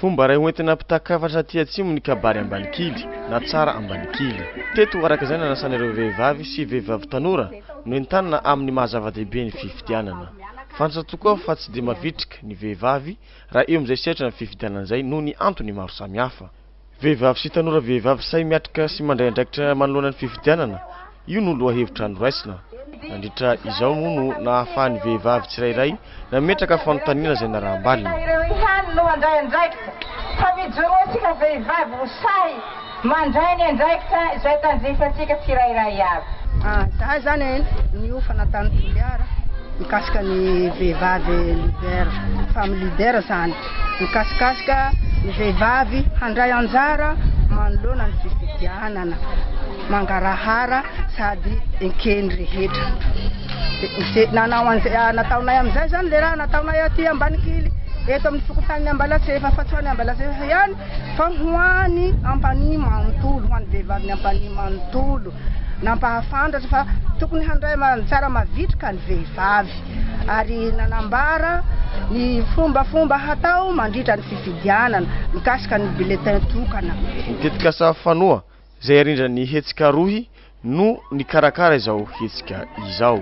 Fomba ray hoentina pitakafatra aty atsimo ny kabary Ambanikely na tsara Ambanikely. Teto araka izay nanasan'ireo vehivavy sy vehivavy tanora no entanina amin'ny mahazava-dehibe ny fifidianana. Fantatra tokoa fa tsy dia mavitrika ny vehivavy raha eo amin'izay setra ny fifidianana izay noho ny antony maro samihafa. Vehivavy sy tanora vehivavy say miatrika sy mandray andraikitra manoloana ny fifidianana, io no lohahevitra noraisina. Nandritra izao moa no nahafahan'ny vehivavy tsirairay nametraka fanontaniana izay naraham-balina. Fa mijoroantsika vehivavy ho say mandray ny andraikitra izay tanjefantsika tsirairay avy. Zahay zany nio fanatany toliara mikasika ny vehivavy leader, femme leader zany. Mikasikasika ny vehivavy handray anjara manoloana ny fifidianana, mangarahara sady enkeny rehetra. Nataonay amin'izay zany le raha nataonay aty Ambanikely. Eto amin'ny fokontany Ambalatsefa fatsoany Ambalatsefa ihany fa hoany ampany manontolo, hoany vehivavy ny ampany manontolo. Nampahafantatra fa tokony handray tsara mavitrika ny vehivavy ary nanambara ny fomba hatao mandritra ny fifidianana mikasika ny bulletin tokana. Mitetika safanoa izay arindra ny hetsika rohy no nikarakara izao hetsika izao.